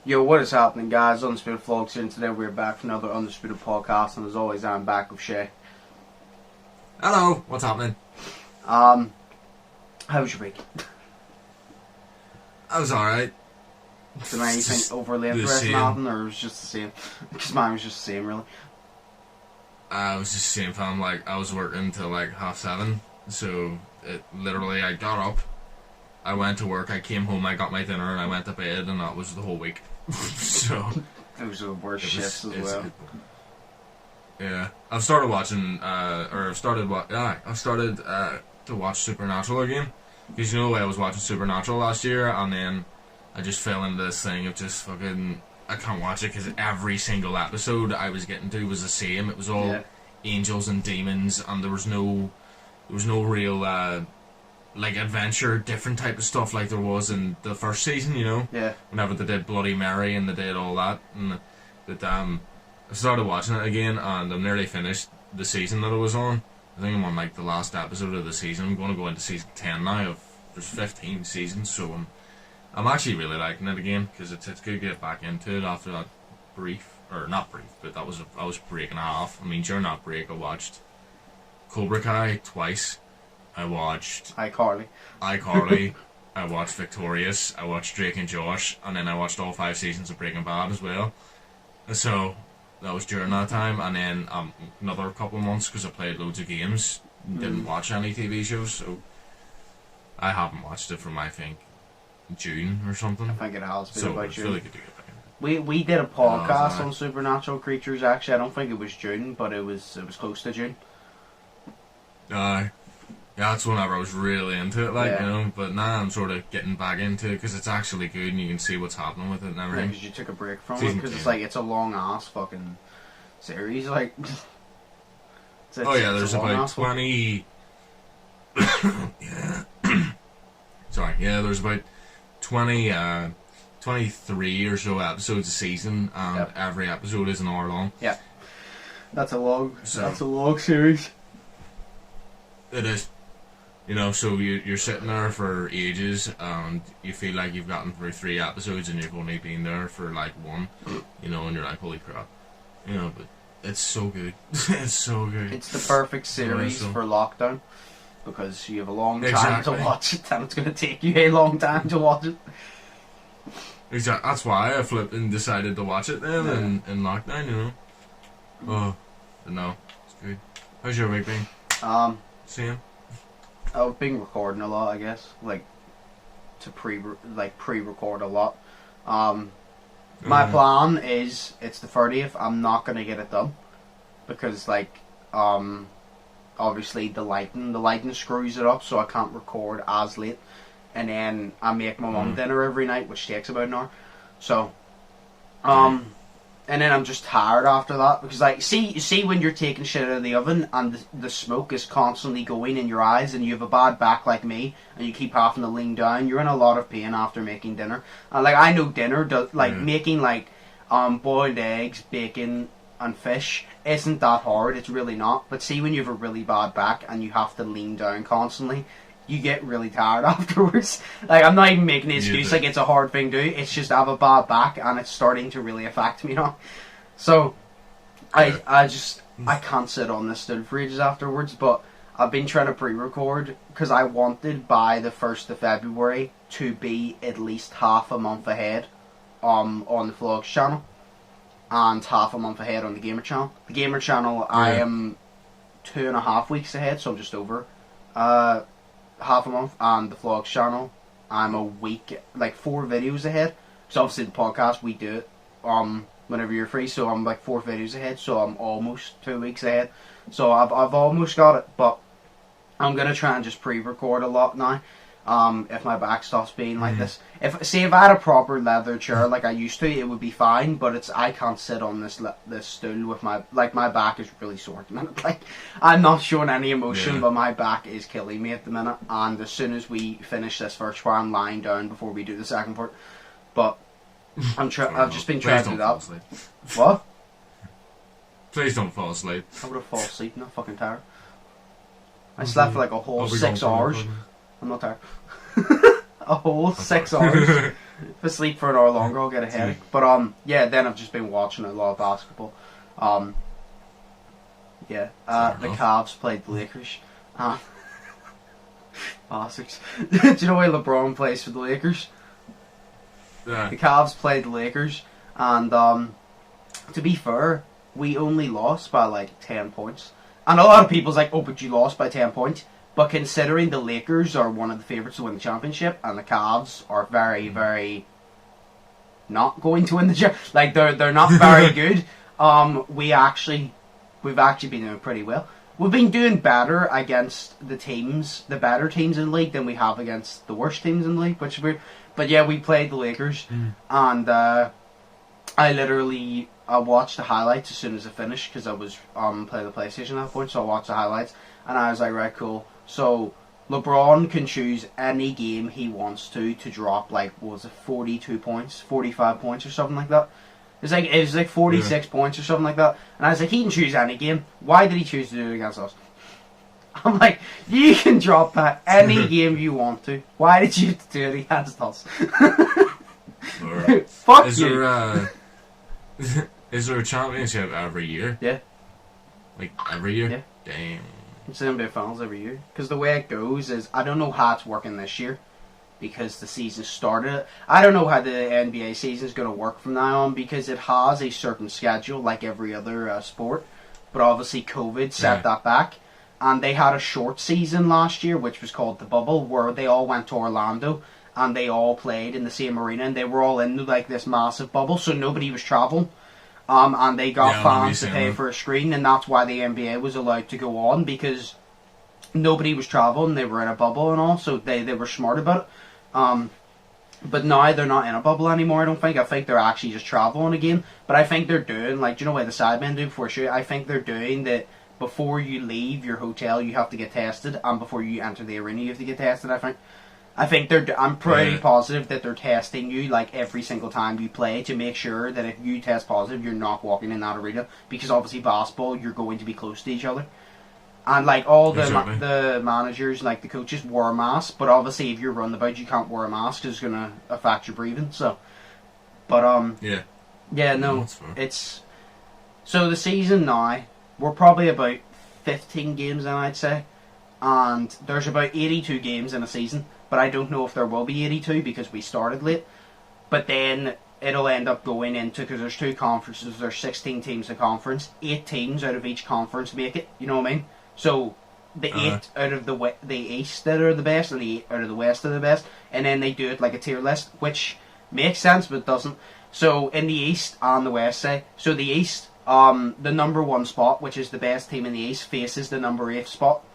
Yo, what is happening, guys? Undisputed Vlogs here, and today we're back for another Undisputed podcast, and as always, I'm back with Shay. Hello, what's happening? How was your week? I was alright. Did anything overly interesting happen, or was it just the same? Because mine was just the same, really. I was just the same time, I was working till 7:30, so literally I got up, I went to work, I came home, I got my dinner, and I went to bed, and that was the whole week. So those are the worst shifts as well. Yeah, I've started watching, I've started to watch Supernatural again, because you know I was watching Supernatural last year, and then I just fell into this thing of just fucking, I can't watch it because every single episode I was getting to was the same. It was all angels and demons, and there was no real adventure, different type of stuff like there was in the first season, you know? Yeah. Whenever they did Bloody Mary and they did all that. And I started watching it again, and I'm nearly finished the season that I was on. I think I'm on the last episode of the season. I'm going to go into season 10 now. There's 15 seasons, so I'm actually really liking it again, because it's good to get back into it after that not brief, but I was breaking half. I mean, during that break I watched Cobra Kai twice. I watched iCarly. I watched Victorious. I watched Drake and Josh, and then I watched all 5 seasons of Breaking Bad as well. And so that was during that time, and then another couple of months because I played loads of games, didn't watch any TV shows, so I haven't watched it from I think June or something. I think it has been so about it's June. really good to get back in. We did a podcast on supernatural creatures. Actually, I don't think it was June, but it was close to June. Yeah, that's whenever I was really into it, you know. But now I'm sort of getting back into it because it's actually good and you can see what's happening with it and everything. Because you took a break from it, because it's a long ass fucking series. There's about 20. Yeah. Sorry, yeah, there's about 23 or so episodes a season, and every episode is an hour long. Yeah, that's a long series. It is. You know, so you're sitting there for ages, and you feel like you've gotten through 3 episodes, and you've only been there for 1. You know, and you're like, holy crap. You know, but it's so good. It's so good. It's the perfect series for lockdown, because you have a long time to watch it, and it's going to take you a long time to watch it. Exactly. That's why I flipped and decided to watch it then in lockdown, you know. Oh, but no, it's good. How's your week been? Same. I've been recording a lot, I guess, to pre-record a lot. My plan is it's the 30th. I'm not gonna get it done because obviously the lighting screws it up, so I can't record as late. And then I make my mum dinner every night, which takes about an hour. So, and then I'm just tired after that because see when you're taking shit out of the oven and the smoke is constantly going in your eyes, and you have a bad back like me, and you keep having to lean down, you're in a lot of pain after making dinner. And I know dinner does making boiled eggs, bacon and fish isn't that hard. It's really not. But see when you have a really bad back and you have to lean down constantly, you get really tired afterwards. I'm not even making an excuse it's a hard thing to do. It's just I have a bad back and it's starting to really affect me now. So I can't sit on this stool for ages afterwards, but I've been trying to pre-record because I wanted by the 1st of February to be at least half a month ahead on the Vlogs channel and half a month ahead on the Gamer channel. The Gamer channel I am 2.5 weeks ahead, so I'm just over half a month, and the Vlogs channel I'm a week, 4 videos ahead. So obviously the podcast we do it whenever you're free, so I'm 4 videos ahead, so I'm almost 2 weeks ahead. So I've almost got it, but I'm gonna try and just pre-record a lot now. If my back stops being like this. If I had a proper leather chair like I used to, it would be fine. But I can't sit on this stool with my back is really sore at the minute. I'm not showing any emotion, but my back is killing me at the minute. And as soon as we finish this first part, I'm lying down before we do the second part. But I've just been trying to do that. What? Please don't fall asleep. I would have fallen asleep. I'm not fucking tired. I slept for a whole 6 hours. I'm not tired. A whole 6 hours. If I sleep for an hour longer, I'll get a headache. But yeah, then I've just been watching a lot of basketball. Yeah, the Cavs played the Lakers. Bastards. Do you know why LeBron plays for the Lakers? Yeah. The Cavs played the Lakers, and to be fair, we only lost by like 10 points. And a lot of people's like, oh, but you lost by 10 points. But considering the Lakers are one of the favourites to win the championship, and the Cavs are very, very not going to win the championship, like they're not very good. We've actually been doing pretty well. We've been doing better against the better teams in the league than we have against the worst teams in the league, which is weird. But yeah, we played the Lakers, and I literally watched the highlights as soon as I finished because I was playing the PlayStation at that point, so I watched the highlights, and I was like, right, cool. So LeBron can choose any game he wants to drop, like, what was it, 42 points, 45 points or something like that. It was like 46 points or something like that. And I was like, he can choose any game. Why did he choose to do it against us? I'm like, you can drop that any game you want to. Why did you do it against us? Fuck you. Is there a championship every year? Yeah. Like, every year? Yeah. Damn. It's in NBA Finals every year. Because the way it goes is, I don't know how it's working this year. Because the season started. I don't know how the NBA season is going to work from now on because it has a certain schedule like every other sport. But obviously COVID set that back. And they had a short season last year, which was called the Bubble, where they all went to Orlando and they all played in the same arena. And they were all in like this massive bubble, so nobody was traveling. And they got fans to pay for a screen, and that's why the NBA was allowed to go on, because nobody was traveling. They were in a bubble and all, so they were smart about it. But now they're not in a bubble anymore, I don't think. I think they're actually just traveling again. But I think they're doing, like, do you know what the sidemen do before shoot? I think they're doing that before you leave your hotel, you have to get tested, and before you enter the arena, you have to get tested, I think I'm pretty positive that they're testing you, like, every single time you play to make sure that if you test positive, you're not walking in that arena. Because obviously basketball, you're going to be close to each other. And, like, all the managers, like, the coaches wear a mask, but obviously if you're running about, you can't wear a mask because it's going to affect your breathing, so. But, yeah, no, it's. So the season now, we're probably about 15 games in, I'd say. And there's about 82 games in a season, but I don't know if there will be 82 because we started late. But then it'll end up going into, because there's two conferences, there's 16 teams in conference, 8 teams out of each conference make it, you know what I mean? So the 8 out of the East that are the best, and the 8 out of the West are the best, and then they do it like a tier list, which makes sense but doesn't. So in the East and the West, say, so the East, the number 1 spot, which is the best team in the East, faces the number 8 spot,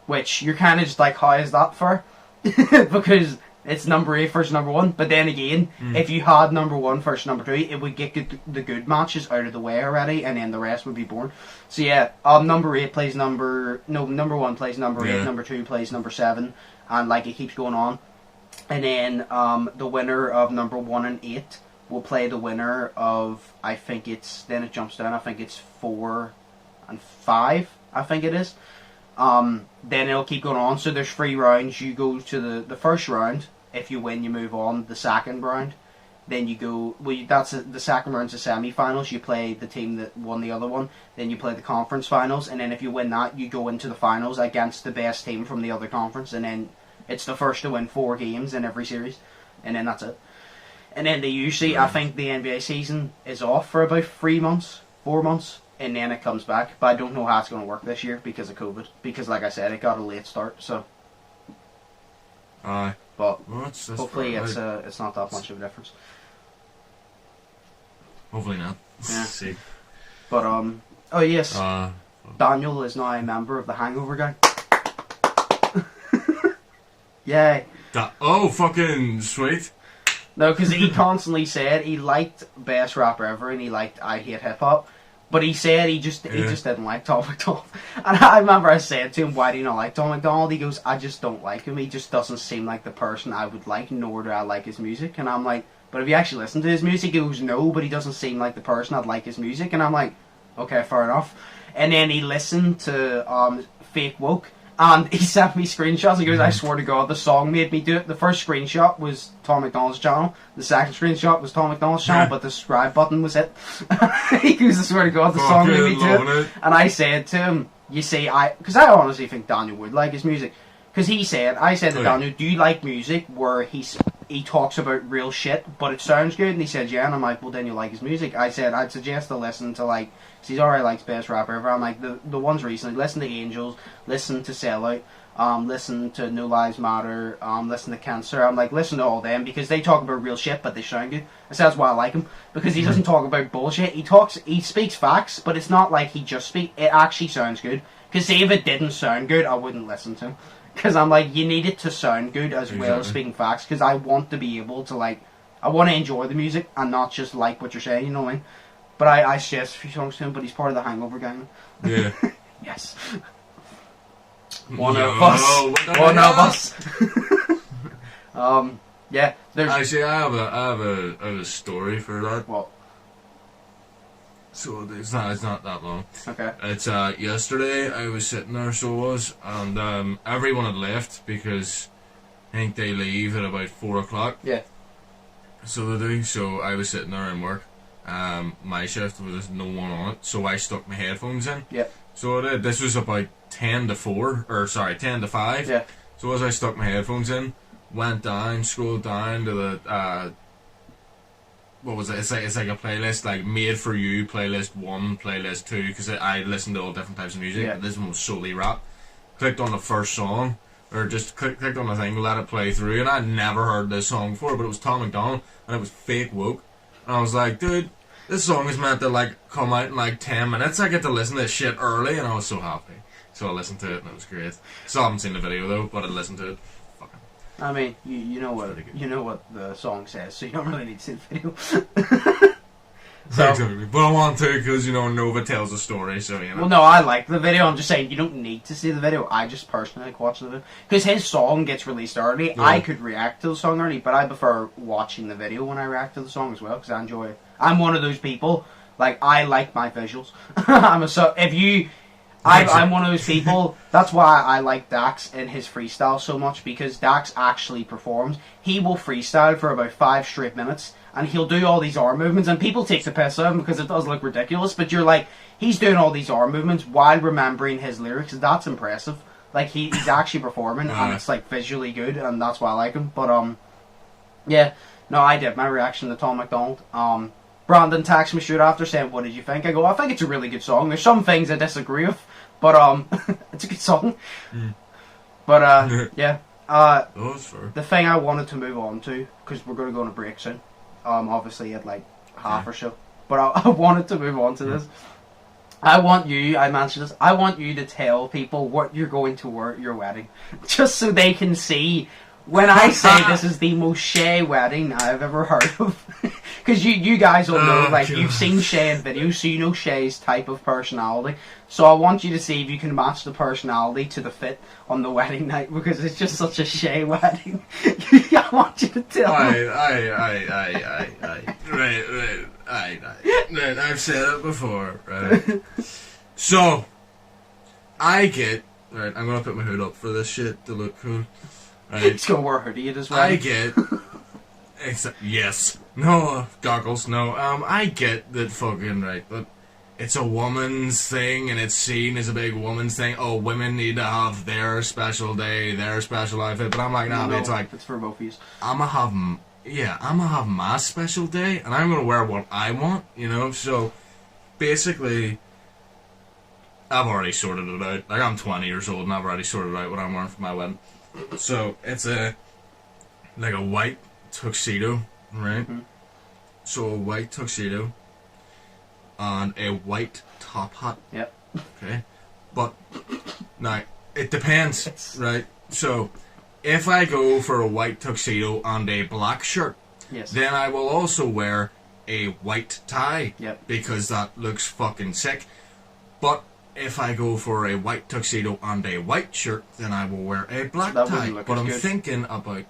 which you're kind of just like, how is that fair? Because it's number 8 versus number 1. But then again, if you had number 1 versus number 2, it would get the good matches out of the way already, and then the rest would be boring. So yeah, number 1 plays number 8, number 2 plays number 7, and like it keeps going on. And then the winner of number 1 and 8 will play the winner of, I think it's, then it jumps down, I think it's 4 and 5, I think it is. Then it'll keep going on. So there's 3 rounds. You go to the first round. If you win, you move on. The second round, then you go. Well, the second round's the semi-finals. You play the team that won the other one. Then you play the conference finals, and then if you win that, you go into the finals against the best team from the other conference. And then it's the first to win 4 games in every series, and then that's it. And then they usually, I think, the NBA season is off for about 3 months, 4 months. And then it comes back, but I don't know how it's going to work this year because of COVID. Because, like I said, it got a late start, so. Aye. But that's hopefully it's not that much of a difference. Hopefully not. Yeah. See. But oh yes, Daniel is now a member of the Hangover gang. Yay. Oh, fucking sweet. No, because he constantly said he liked Best Rapper Ever and he liked I Hate Hip Hop. But he said he just didn't like Tom MacDonald. And I remember I said to him, why do you not like Tom MacDonald? He goes, I just don't like him. He just doesn't seem like the person I would like, nor do I like his music. And I'm like, but have you actually listened to his music? He goes, no, but he doesn't seem like the person I'd like his music. And I'm like, okay, fair enough. And then he listened to Fake Woke. And he sent me screenshots. He goes, I swear to God, the song made me do it. The first screenshot was Tom McDonald's channel. The second screenshot was Tom McDonald's channel, but the subscribe button was it. He goes, I swear to God, the song made me do it. And I said to him, you see, because I honestly think Daniel would like his music. Because I said to Daniel, do you like music where he talks about real shit, but it sounds good? And he said, yeah. And I'm like, well, then you like his music. I said, I'd suggest to listen to, like, because he's already likes best rapper ever. I'm like, the ones recently, listen to Angels, listen to Sellout, listen to No Lives Matter, listen to Cancer. I'm like, listen to all them, because they talk about real shit, but they sound good. I said, that's why I like him, because he doesn't talk about bullshit. He speaks facts, but it's not like he just speaks. It actually sounds good. Because see, if it didn't sound good, I wouldn't listen to him. Because I'm like, you need it to sound good as well as speaking facts. Because I want to be able to, like, I want to enjoy the music and not just like what you're saying, you know what I mean? But I suggest a few songs to him, but he's part of the Hangover gang. Yeah. Yes. One of us. Yeah. There's actually, I have a story for that. What? So it's not that long. Okay. It's yesterday I was sitting there, so it was, and everyone had left because I think they leave at about 4 o'clock. Yeah. So they do. So I was sitting there in work. My shift was no one on it, so I stuck my headphones in. Yeah. So this was about 10 to 5. Yeah. So as I stuck my headphones in, went down, scrolled down to the what was it? It's like a playlist, like made for you, playlist 1, playlist 2, because I listened to all different types of music. Yeah. But this one was solely rap. Clicked on the first song, or just clicked on the thing, let it play through, and I'd never heard this song before, but it was Tom McDonald, and it was Fake Woke. And I was like, dude, this song is meant to like come out in like 10 minutes. I get to listen to this shit early, and I was so happy. So I listened to it, and it was great. Still haven't seen the video though, but I listened to it. I mean, you know what the song says, so you don't really need to see the video. Exactly, but I want to because Nova tells a story, so Well, no, I like the video. I'm just saying you don't need to see the video. I just personally like watching the video because his song gets released early. Yeah. I could react to the song early, but I prefer watching the video when I react to the song as well because I enjoy it. I'm one of those people. Like I like my visuals. I'm one of those people. That's why I like Dax and his freestyle so much because Dax actually performs. He will freestyle for about 5 straight minutes and he'll do all these arm movements and people take the piss out of him because it does look ridiculous, but you're like, he's doing all these arm movements while remembering his lyrics. That's impressive. Like he's actually performing and it's like visually good and that's why I like him. But yeah, no, I did my reaction to Tom McDonald. Brandon texted me straight after saying, what did you think? I go, I think it's a really good song. There's some things I disagree with, but it's a good song. But yeah. The thing I wanted to move on to, because we're going to go on a break soon, obviously at like half or so, but I wanted to move on to this. I mentioned this, I want you to tell people what you're going to wear at your wedding, just so they can see when I say this is the most Shay wedding I've ever heard of. Because you guys all know, like, God. You've seen Shay in videos, so you know Shay's type of personality. So I want you to see if you can match the personality to the fit on the wedding night, because it's just such a Shay wedding. I want you to tell me. Right, I've said it before, right? So, I'm going to put my hood up for this shit to look cool. Right. It's going to wear a hoodie as well. Yes. No, goggles, no. I get that fucking, right, but it's a woman's thing and it's seen as a big woman's thing. Oh, women need to have their special day, their special outfit. But I'm like, nah, it's like... It's for both of you. I'm gonna have my special day and I'm gonna wear what I want, So, basically, I've already sorted it out. Like, I'm 20 years old and I've already sorted out what I'm wearing for my wedding. So, it's a white tuxedo, right? Mm-hmm. So a white tuxedo and a white top hat. Yep. Okay. But now it depends, right? So if I go for a white tuxedo and a black shirt, then I will also wear a white tie. Yep. Because that looks fucking sick. But if I go for a white tuxedo and a white shirt, then I will wear a black tie. But I'm thinking about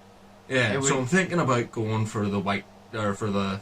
I'm thinking about going for the white or for the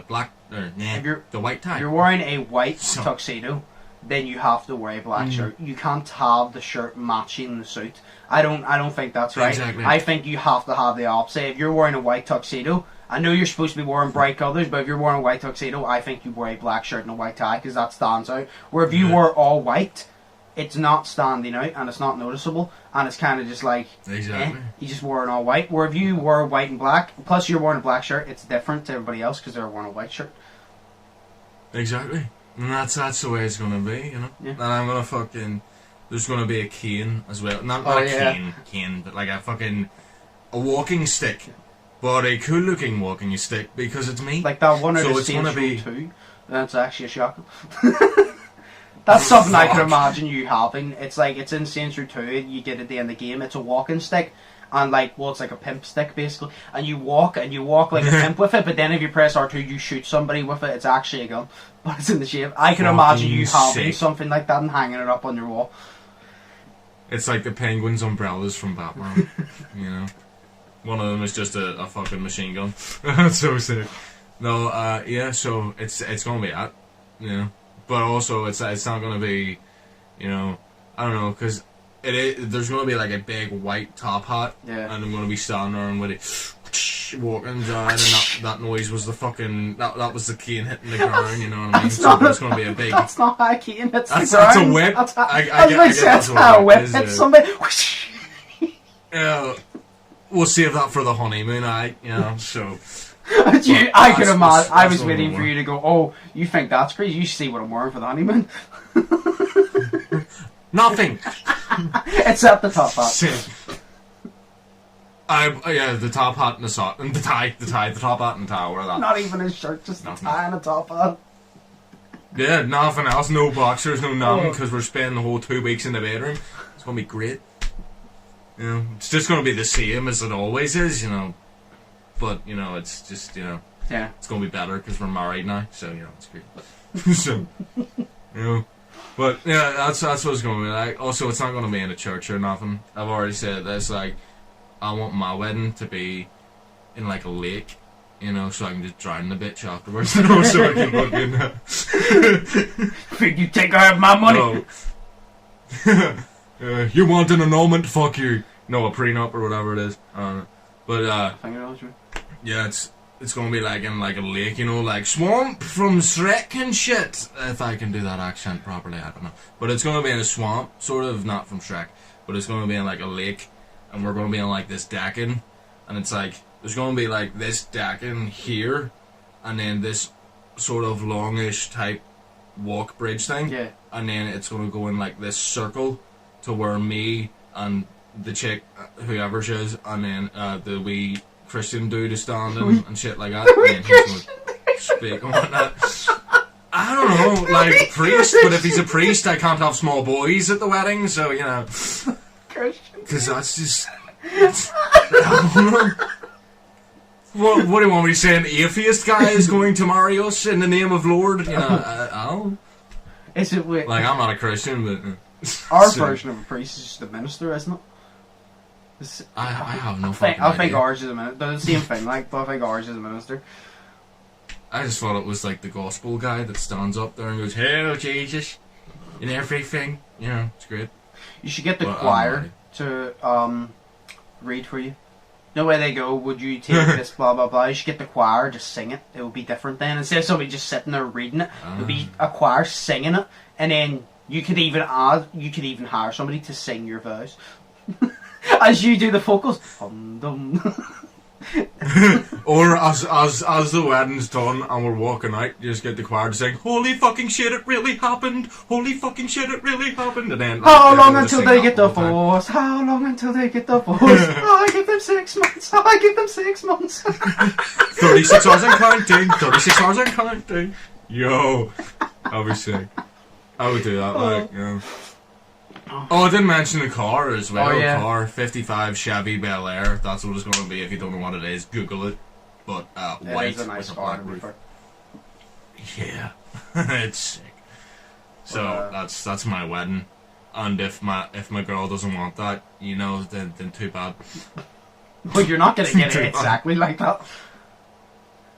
black the white tie. You're wearing a white tuxedo, then you have to wear a black shirt. You can't have the shirt matching the suit. I don't think that's right. Exactly. I think you have to have the opposite. If you're wearing a white tuxedo, I know you're supposed to be wearing bright colours, but if you're wearing a white tuxedo, I think you wear a black shirt and a white tie, because that stands out. Where if you were all white, it's not standing out and it's not noticeable, and it's kind of just like, you just wore an all white. Where if you were white and black, plus you're wearing a black shirt, it's different to everybody else because they're wearing a white shirt. Exactly. And that's the way it's gonna be, you know. Yeah. And I'm gonna fucking, there's gonna be a cane as well. Not a cane, but like a walking stick, but a cool looking walking stick, because it's me. Like that one out so of it's Saints gonna Row be 2. That's actually a shock. That's something I could imagine you having. It's like, it's in Saints Row 2, you get it at the end of the game, it's a walking stick, and like, well, it's like a pimp stick basically, and you walk like a pimp with it, but then if you press R2 you shoot somebody with it. It's actually a gun, but it's in the shape. I can imagine you having something like that and hanging it up on your wall. It's like the Penguin's umbrellas from Batman. You know, one of them is just a fucking machine gun. That's so sick. No, yeah, so it's gonna be that, you know. But also, it's not going to be, you know, I don't know, because there's going to be like a big white top hat, and I'm going to be standing there and with it walking down, and that noise was the fucking, that was the cane hitting the ground, you know what I mean? So there's going to be a big... That's not how a cane hits the ground. That's a whip. I get that's how a whip hits somebody. Yeah, we'll save that for the honeymoon, you know, so... I could imagine. I was waiting for you to go, oh, you think that's crazy? You see what I'm wearing for the honeymoon? Nothing. It's at the top hat. The top hat and the sock, and the tie, the top hat and tie, wear that. Not even his shirt, just the tie and a top hat. Yeah, nothing else, no boxers, no nothing, because we're spending the whole 2 weeks in the bedroom. It's going to be great. You know, it's just going to be the same as it always is, you know. But, you know, it's just, you know, it's going to be better because we're married now, so, you know, it's great. So, you know, but, yeah, that's what it's going to be like. Also, it's not going to be in a church or nothing. I've already said this, like, I want my wedding to be in, like, a lake, you know, so I can just drown the bitch afterwards, you know, so I can fucking... Think you take out my money? No. You want an annulment? Fuck you. No, a prenup or whatever it is. I don't know. But, yeah, it's gonna be like in like a lake, you know, like swamp from Shrek and shit. If I can do that accent properly, I don't know. But it's gonna be in a swamp, sort of, not from Shrek, but it's gonna be in like a lake, and we're gonna be in like this decking, and it's like, there's gonna be like this decking here, and then this sort of longish type walk bridge thing, and then it's gonna go in like this circle to where me and the chick, whoever she is, and then the wee Christian dude is standing and shit like that, and then he's going to speak on that. I don't know, like priest, but if he's a priest, I can't have small boys at the wedding, so, you know. Because that's just... I don't know. What do you want me to say? An atheist guy is going to marry us in the name of Lord? You know, I don't... Is it weird? Like, I'm not a Christian, but... Our version of a priest is just a minister, isn't it? I have no fucking I think idea. ours is a minister. They're the same thing, like, but I think ours is a minister. I just thought it was like the gospel guy that stands up there and goes, "Hail Jesus," in everything. You know, it's great. You should get the choir to read for you. No way they go, would you take this, blah, blah, blah. You should get the choir, just sing it. It would be different then. Instead of somebody just sitting there reading it, it would be a choir singing it, and then you could even hire somebody to sing your vows. As you do the vocals. Or as the wedding's done and we're walking out, you just get the choir to sing, "Holy fucking shit, it really happened! Holy fucking shit, it really happened!" And then how long until they get divorced? How long until they get divorced? I give them 6 months. I give them 6 months. 36 hours and counting. 36 hours and counting. Yo, I'll be sick. I would do that, like, you know. Oh, I didn't mention the car as well. Oh, yeah. Car, 55 Chevy Bel Air. That's what it's going to be. If you don't know what it is, Google it. But white it's a nice with a car black roof. for. Yeah, it's sick. So that's my wedding. And if my girl doesn't want that, you know, then too bad. But you're not gonna get it exactly like that.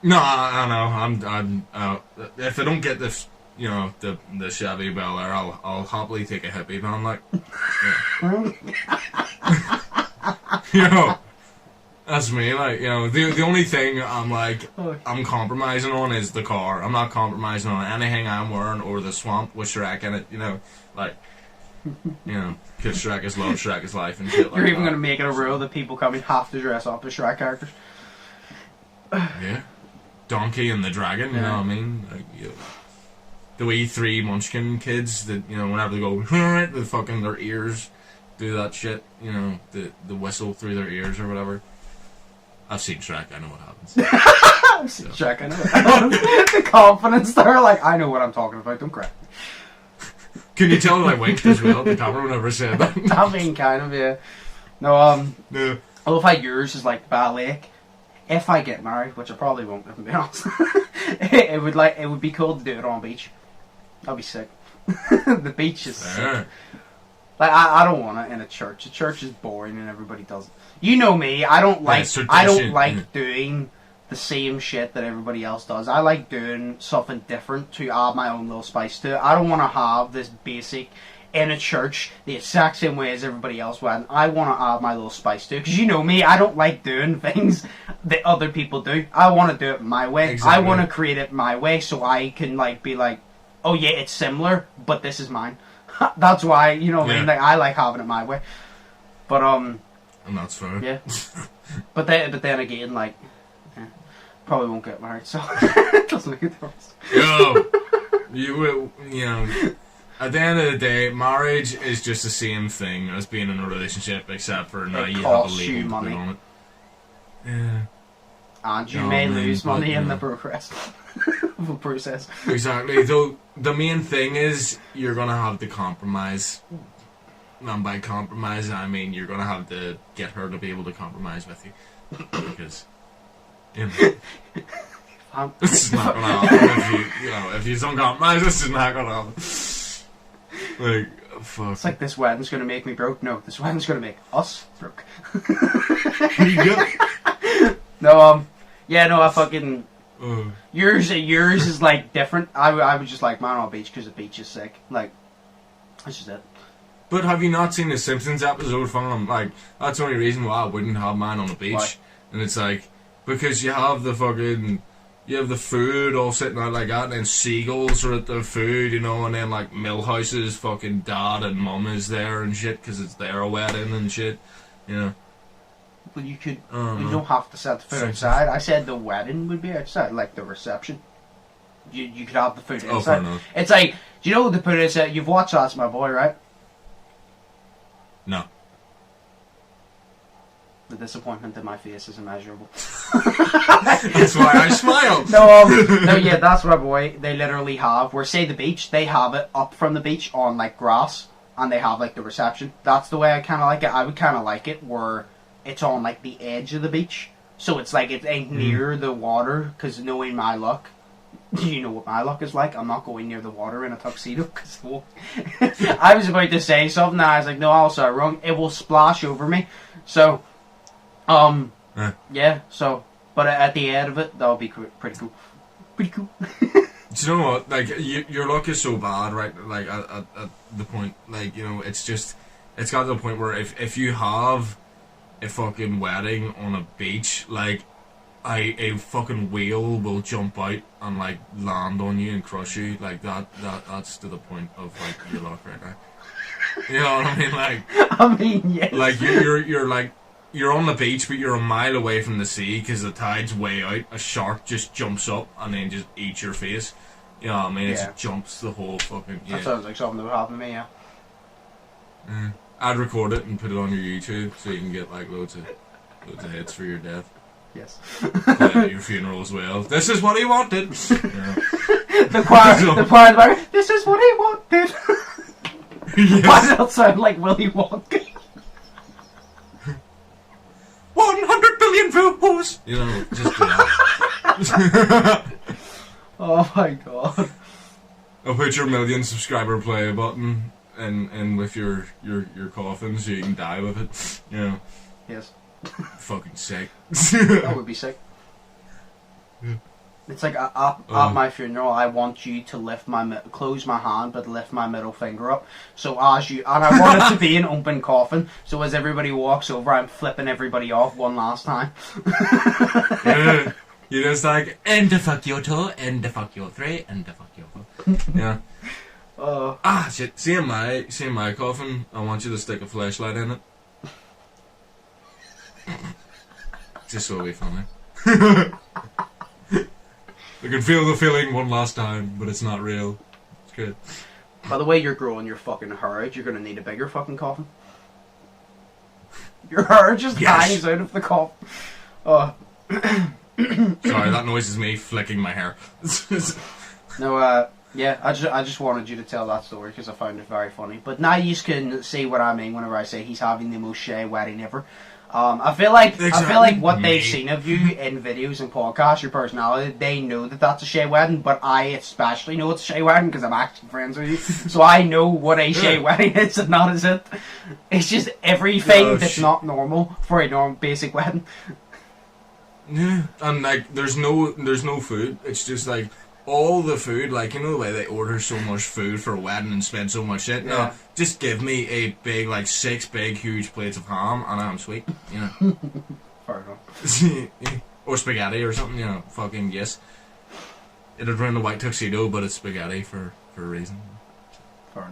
No, I know. I'm if I don't get this you know, the Chevy Bel Air, I'll happily take a hippie van, like. Yeah. You know, that's me, like, you know, the only thing I'm compromising on is the car. I'm not compromising on anything I'm wearing or the swamp with Shrek in it, you know, like, you know, because Shrek is love, Shrek is life, and shit like that. You're even going to make it a rule that people coming have to dress up as Shrek characters. Yeah. Donkey and the Dragon, you know what I mean? Like, you know, the wee 3 Munchkin kids that, you know, whenever they go, the fucking their ears do that shit, you know, the whistle through their ears or whatever. I've seen Shrek, I know what happens. I've seen Shrek, I know what happens. The confidence there, like, I know what I'm talking about, don't cry. Can you tell that I winked as well? The camera never said that. I mean, kind of, yeah. No, Yeah. I love how yours is like ballet. If I get married, which I probably won't, if I'm being honest, it would be cool to do it on a beach. That'd be sick. The beach is sick. Like I don't want it in a church. A church is boring and everybody does it. You know me. I don't like doing the same shit that everybody else does. I like doing something different to add my own little spice to it. I don't want to have this basic in a church the exact same way as everybody else went. I want to add my little spice to it. Because you know me, I don't like doing things that other people do. I want to do it my way. Exactly. I want to create it my way so I can like be like, oh yeah, it's similar, but this is mine. That's why, you know what I mean? Like, I like having it my way. But, and that's fair. Yeah. But then again, like, probably won't get married, so it doesn't make a difference. Yo, you know, at the end of the day, marriage is just the same thing as being in a relationship, except for now you have a legal to put on it. Yeah. And you may lose money in the process. Exactly. Though the main thing is you're gonna have to compromise. And by compromise, I mean you're gonna have to get her to be able to compromise with you, because you know, this is not gonna happen if you don't compromise. This is not gonna happen. Like, fuck. It's like this wedding's gonna make me broke. No, this wedding's gonna make us broke. No, I fucking. Yours is like different. I was just like, man, on a beach because the beach is sick. Like, that's just it. But have you not seen the Simpsons episode, fam? Like, that's the only reason why I wouldn't have mine on the beach. Why? And it's like, because you have the food all sitting out like that, and then seagulls are at the food, you know, and then like Millhouse's fucking dad and mum is there and shit, because it's their wedding and shit, you know. But you could, you don't have to set the food outside. I said the wedding would be outside, like the reception. You could have the food inside. Oh, fair enough. It's like, do you know the put it inside? You've watched That's My Boy, right? No. The disappointment in my face is immeasurable. That's why I smile. No, yeah, That's My Boy. They literally have, where say the beach, they have it up from the beach on like grass, and they have like the reception. That's the way I kind of like it. I would kind of like it where it's on like the edge of the beach, so it's like it ain't near the water. Because knowing my luck, you know what my luck is like. I'm not going near the water in a tuxedo. Cause I was about to say something, and I was like, no, also wrong. It will splash over me. So, yeah. So, but at the end of it, that'll be pretty cool. Pretty cool. Do you know what? Like, your luck is so bad, right? Like at the point, like, you know, it's got to the point where if you have a fucking wedding on a beach, like, a fucking whale will jump out and like land on you and crush you. Like that's to the point of like your luck right now. You know what I mean? Like, I mean, yes. Like you're like, you're on the beach, but you're a mile away from the sea because the tide's way out. A shark just jumps up and then just eats your face. You know what I mean? It just jumps the whole fucking. Yeah. That sounds like something that would happen to me. Yeah. I'd record it and put it on your YouTube so you can get like loads of hits for your death. Yes. Play at your funeral as well. This is what he wanted. Yeah. The choir, this is what he wanted. Yes. Why does that sound like Willy Wonka? 100 billion views. You know, just do that. Oh my god. I'll put your 1 million subscriber play button and with your coffin so you can die with it. You know. Yes. Fucking sick. That would be sick. Yeah. It's like at my funeral, I want you to close my hand, but lift my middle finger up. So and I want it to be an open coffin. So as everybody walks over, I'm flipping everybody off one last time. Yeah. You're just like, and the fuck your toe, and the fuck your three, and the fuck your four. Yeah. Shit. See in my coffin, I want you to stick a flashlight in it. Just so it'll be funny. I can feel the feeling one last time, but it's not real. It's good. By the way you're growing your fucking hair out, you're gonna need a bigger fucking coffin. Your hair just hangs out of the coffin. Sorry, that noise is me flicking my hair. No, yeah, I just wanted you to tell that story because I found it very funny. But now you can see what I mean whenever I say he's having the most shy wedding ever. I feel like what they've seen of you in videos and podcasts, your personality, they know that that's a shy wedding. But I especially know it's a shy wedding because I'm actually friends with you, so I know what a shy wedding is and not is it. It's just everything that's not normal for a normal basic wedding. Yeah, and like there's no food. It's just like all the food, like you know the way they order so much food for a wedding and spend so much shit. No, just give me a big, like 6 big huge plates of ham and I'm sweet. You know. Fair enough. Or spaghetti or something. You know, fucking yes. It'd run the white tuxedo, but it's spaghetti for a reason. Fair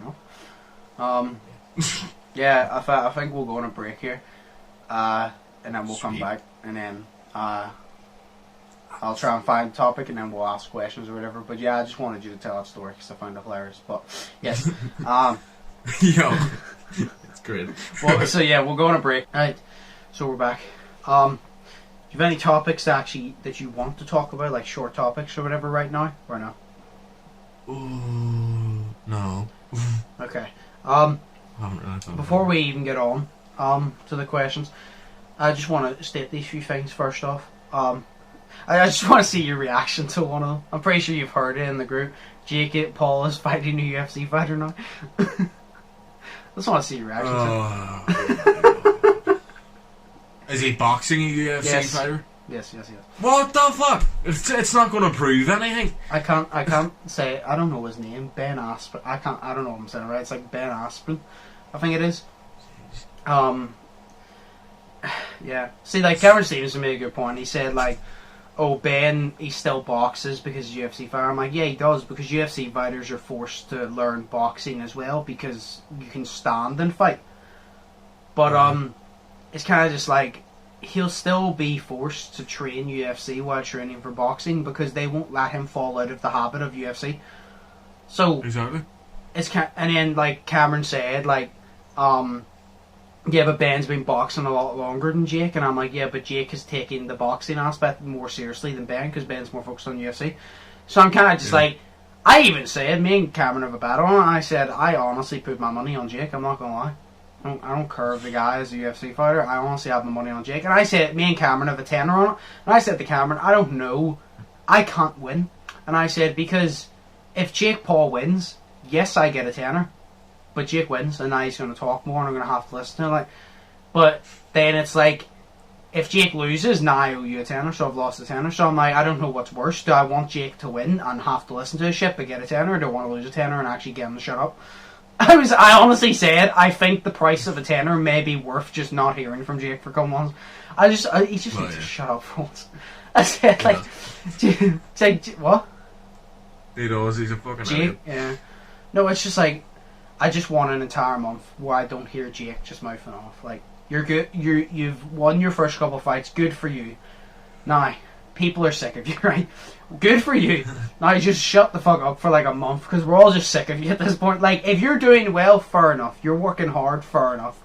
enough. Yeah, I think we'll go on a break here, and then we'll come back and then. I'll try and find a topic and then we'll ask questions or whatever. But yeah, I just wanted you to tell that story because I found it hilarious. But yes, yo, it's great. Well, so yeah, we'll go on a break. All right, so we're back. Do you have any topics that you want to talk about, like short topics or whatever, right now? Or no? Ooh, no. Okay. Really before we even get on to the questions, I just want to state these few things first off. I just want to see your reaction to one of them. I'm pretty sure you've heard it in the group. Jake Paul is fighting a UFC fighter now. I just want to see your reaction to it. Is he boxing a UFC fighter? Yes. What the fuck? It's not going to prove anything. I can't say. I don't know his name. Ben Askren. I don't know what I'm saying right. It's like Ben Askren. I think it is. Yeah. See, like Cameron Stevenson made a good point. He said like, "Oh, Ben, he still boxes because he's a UFC fighter." I'm like, yeah, he does because UFC fighters are forced to learn boxing as well because you can stand and fight. But it's kind of just like he'll still be forced to train UFC while training for boxing because they won't let him fall out of the habit of UFC. So exactly. And then like Cameron said like, yeah, but Ben's been boxing a lot longer than Jake, and I'm like, yeah, but Jake is taking the boxing aspect more seriously than Ben because Ben's more focused on UFC. So I'm kind of just like, I even said, me and Cameron have a battle on it, and I said, I honestly put my money on Jake, I'm not going to lie. I don't care if the guy is a UFC fighter, I honestly have my money on Jake. And I said, me and Cameron have a tenner on it, and I said to Cameron, I don't know, I can't win. And I said, because if Jake Paul wins, yes, I get a tenner. But Jake wins, and now he's going to talk more, and I'm going to have to listen to him. Like, but then it's like, if Jake loses, now I owe you a tenner, so I've lost a tenner. So I'm like, I don't know what's worse. Do I want Jake to win and have to listen to his shit but get a tenner, or do I want to lose a tenner and actually get him to shut up? I honestly said, I think the price of a tenner may be worth just not hearing from Jake for a couple months. He just needs to shut up for once. I said, like, what? He knows he's a fucking idiot. Yeah. No, it's just like, I just want an entire month where I don't hear Jake just mouthing off. Like, you're good. You've won your first couple fights. Good for you. Now, people are sick of you, right? Good for you. Now, just shut the fuck up for like a month because we're all just sick of you at this point. Like, if you're doing well, fair enough. You're working hard, fair enough.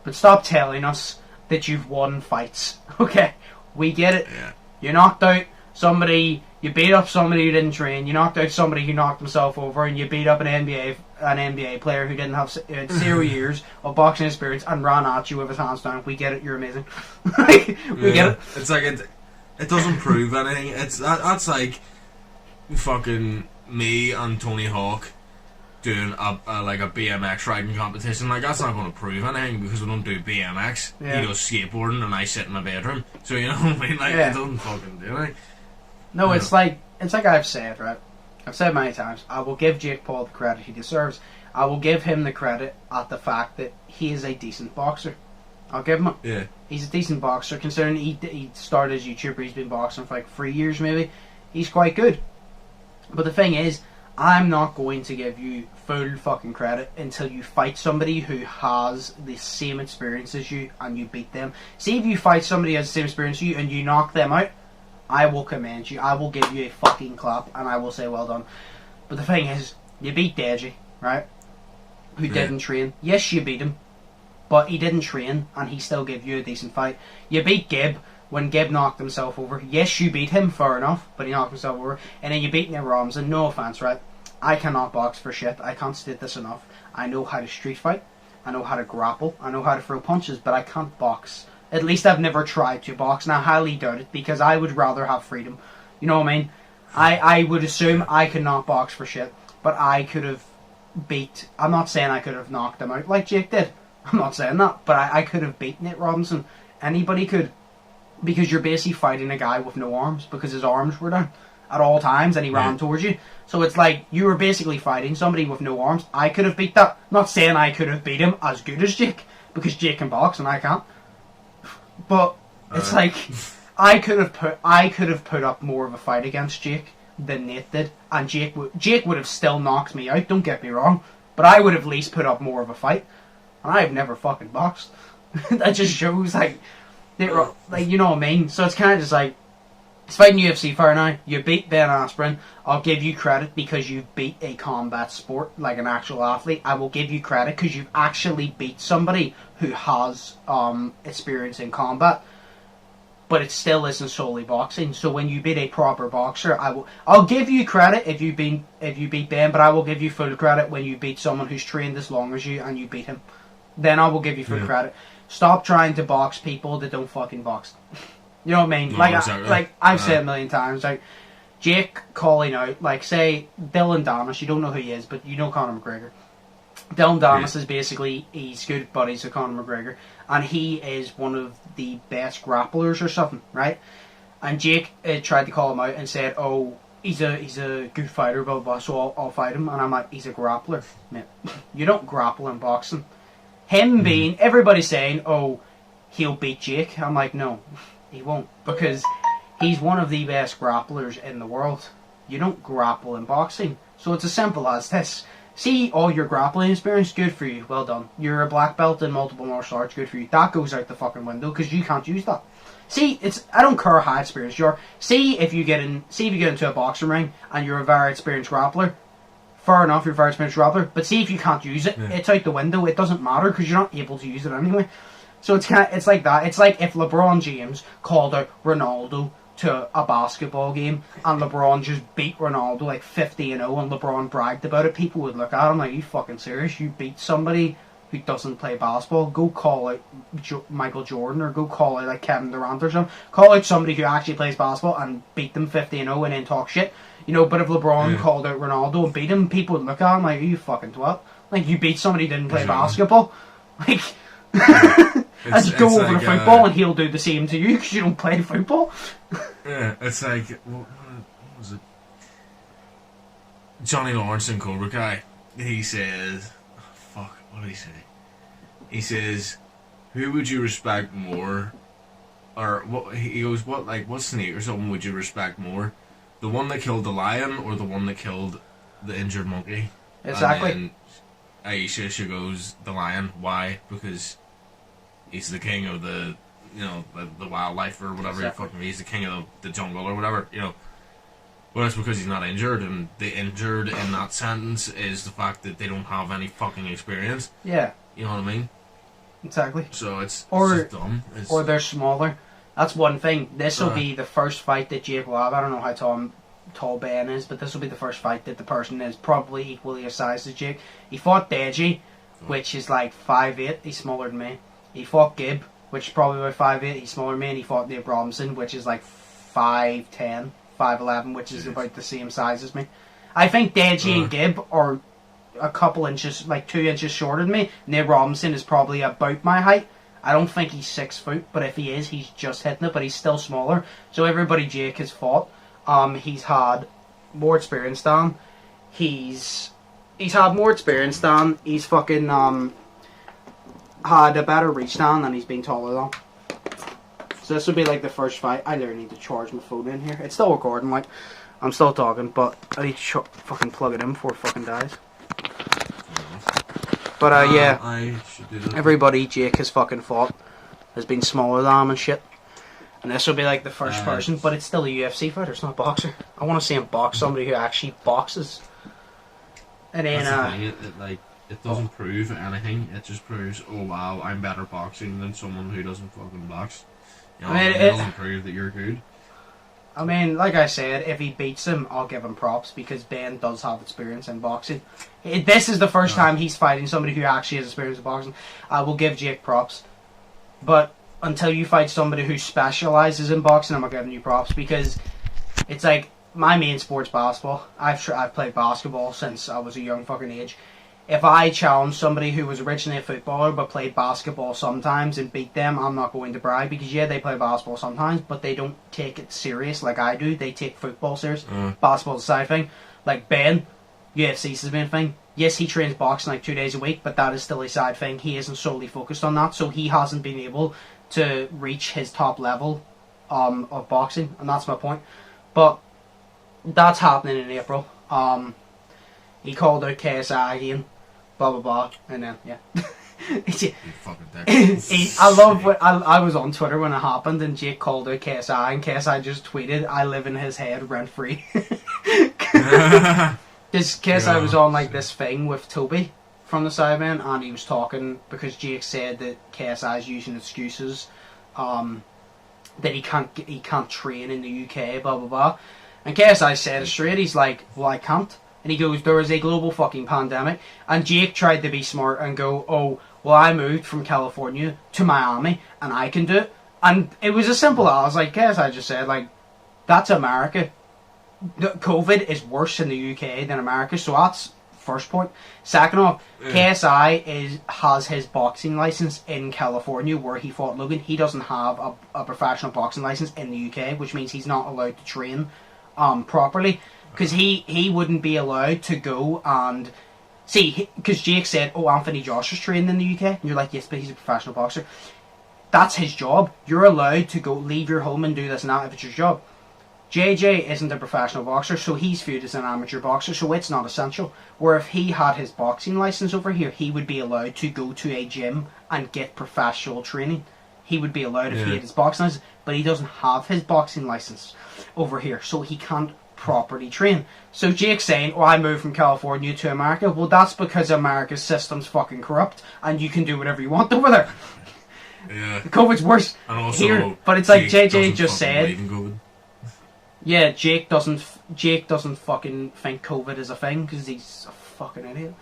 But stop telling us that you've won fights. Okay, we get it. Yeah. You knocked out somebody. You beat up somebody who didn't train. You knocked out somebody who knocked himself over, and you beat up an NBA player who didn't have 0 years of boxing experience and ran at you with his hands down. We get it. You're amazing. We get it. It's like it doesn't prove anything. That's like fucking me and Tony Hawk doing a BMX riding competition. Like, that's not going to prove anything because we don't do BMX. Yeah. He does skateboarding and I sit in my bedroom. So you know what I mean? Like, it doesn't fucking do anything. No, it's like I've said, right? I've said many times, I will give Jake Paul the credit he deserves. I will give him the credit at the fact that he is a decent boxer. I'll give him it. Yeah. He's a decent boxer, considering he started as a YouTuber. He's been boxing for like 3 years maybe. He's quite good. But the thing is, I'm not going to give you full fucking credit until you fight somebody who has the same experience as you and you beat them. See, if you fight somebody who has the same experience as you and you knock them out, I will commend you. I will give you a fucking clap and I will say well done. But the thing is, you beat Deji, right? Who didn't train. Yes, you beat him, but he didn't train and he still gave you a decent fight. You beat Gibb when Gibb knocked himself over. Yes, you beat him, fair enough, but he knocked himself over. And then you beat Nick Robinson. No offense, right? I cannot box for shit. I can't state this enough. I know how to street fight. I know how to grapple. I know how to throw punches, but I can't box. At least I've never tried to box, and I highly doubt it, because I would rather have freedom. You know what I mean? I would assume I could not box for shit, but I could have beat... I'm not saying I could have knocked him out like Jake did. I'm not saying that, but I could have beat Nick Robinson. Anybody could. Because you're basically fighting a guy with no arms, because his arms were down at all times, and he ran towards you. So it's like, you were basically fighting somebody with no arms. I could have beat that. I'm not saying I could have beat him as good as Jake, because Jake can box and I can't. But it's like, I could have put up more of a fight against Jake than Nate did, and Jake would have still knocked me out. Don't get me wrong, but I would have at least put up more of a fight, and I've never fucking boxed. That just shows like you know what I mean. So it's kind of just like, it's fighting UFC fair now. You beat Ben Askren. I'll give you credit because you beat a combat sport, like an actual athlete. I will give you credit because you've actually beat somebody who has experience in combat. But it still isn't solely boxing. So when you beat a proper boxer, I'll give you credit if you beat Ben, but I will give you full credit when you beat someone who's trained as long as you and you beat him. Then I will give you full credit. Stop trying to box people that don't fucking box. You know what I mean? No, like, exactly. I've said a million times, like, Jake calling out, like, say, Dylan Damas, you don't know who he is, but you know Conor McGregor. Dylan Damas is basically, he's good buddies with Conor McGregor, and he is one of the best grapplers or something, right? And Jake tried to call him out and said, oh, he's a good fighter, blah, blah, so I'll fight him. And I'm like, he's a grappler. Mate, you don't grapple in boxing. Him being, everybody's saying, oh, he'll beat Jake. I'm like, no. He won't, because he's one of the best grapplers in the world. You don't grapple in boxing. So it's as simple as this. See, all your grappling experience, good for you, well done. You're a black belt in multiple martial arts, good for you. That goes out the fucking window, because you can't use that. See, I don't care how experienced you are. See if you get into a boxing ring and you're a very experienced grappler. Fair enough, you're a very experienced grappler. But see if you can't use it, it's out the window. It doesn't matter, because you're not able to use it anyway. So it's like that. It's like if LeBron James called out Ronaldo to a basketball game and LeBron just beat Ronaldo like 50-0 and LeBron bragged about it, people would look at him like, are you fucking serious? You beat somebody who doesn't play basketball? Go call out Michael Jordan, or go call out like Kevin Durant or something. Call out somebody who actually plays basketball and beat them 50-0 and then talk shit. You know, but if LeBron called out Ronaldo and beat him, people would look at him like, are you fucking twat? Like, you beat somebody who didn't play basketball? Like... As you go over like, to football and he'll do the same to you because you don't play football. Yeah, it's like, what was it? Johnny Lawrence in Cobra Kai. He says, what did he say? He says, who would you respect more? Or what? He goes, what snake or something would you respect more? The one that killed the lion or the one that killed the injured monkey? Exactly. And then Aisha, she goes, the lion. Why? Because he's the king of the wildlife or whatever. Exactly. He's the king of the jungle or whatever, you know. Well, that's because he's not injured, and the injured in that sentence is the fact that they don't have any fucking experience. Yeah. You know what I mean? Exactly. So it's just dumb. Or they're smaller. That's one thing. This will be the first fight that Jake will have. I don't know how tall Ben is, but this will be the first fight that the person is probably equally as size as Jake. He fought Deji, which is like 5'8". He's smaller than me. He fought Gibb, which is probably about 5'8". He's smaller than me. And he fought Nate Robinson, which is like 5'10", 5'11", which is about the same size as me. I think Deji and Gibb are a couple inches, like 2 inches shorter than me. Nate Robinson is probably about my height. I don't think he's 6 foot, but if he is, he's just hitting it, but he's still smaller. So everybody Jake has fought, He's had more experience than. He's had more experience than. He's fucking had a better reach than, and he's been taller than. So this would be like the first fight. I literally need to charge my phone in here. It's still recording, like I'm still talking, but I need to fucking plug it in before it fucking dies. But yeah, I should do that. everybody Jake has fucking fought has been smaller than him and shit. And this will be like the first person, but it's still a UFC fighter, it's not a boxer. I want to see him box somebody who actually boxes. And then, that's the thing, it doesn't prove anything, it just proves, oh wow, I'm better boxing than someone who doesn't fucking box. You know, I mean, it doesn't prove that you're good. I mean, like I said, if he beats him, I'll give him props because Ben does have experience in boxing. This is the first time he's fighting somebody who actually has experience in boxing. I will give Jake props. But until you fight somebody who specialises in boxing, I'm not giving you props because it's like my main sport's basketball. I've played basketball since I was a young fucking age. If I challenge somebody who was originally a footballer but played basketball sometimes and beat them, I'm not going to brag because yeah, they play basketball sometimes, but they don't take it serious like I do. They take football serious. Basketball's a side thing. Like Ben, UFC's his main thing. Yes, he trains boxing like 2 days a week, but that is still a side thing. He isn't solely focused on that, so he hasn't been able to reach his top level of boxing, and that's my point. But that's happening in April. He called out KSI again. Blah blah blah, and then yeah. I love what I was on Twitter when it happened, and Jake called out KSI, and KSI just tweeted, "I live in his head rent free." This KSI was on like this thing with Toby from the Sidemen, and he was talking because Jake said that KSI is using excuses, that he can't train in the UK, blah blah blah, and KSI said it straight. He's like, "Well, I can't." And he goes, there is a global fucking pandemic. And Jake tried to be smart and go, oh, well, I moved from California to Miami and I can do it. And it was as simple as, like, I just said, like, that's America. COVID is worse in the UK than America, so that's first point. Second off, KSI has his boxing license in California where he fought Logan. He doesn't have a professional boxing license in the UK, which means he's not allowed to train properly. Because he wouldn't be allowed to go and... See, because Jake said, oh, Anthony Joshua's trained in the UK. And you're like, yes, but he's a professional boxer. That's his job. You're allowed to go leave your home and do this and that if it's your job. JJ isn't a professional boxer, so he's viewed as an amateur boxer, so it's not essential. Where if he had his boxing license over here, he would be allowed to go to a gym and get professional training. He would be allowed if he had his boxing license, but he doesn't have his boxing license over here, so he can't properly train. So Jake's saying, oh, I moved from California to America. Well, that's because America's system's fucking corrupt and you can do whatever you want over there. Yeah. COVID's worse and also, here. But it's like JJ just said. Yeah, Jake doesn't fucking think COVID is a thing because he's a fucking idiot.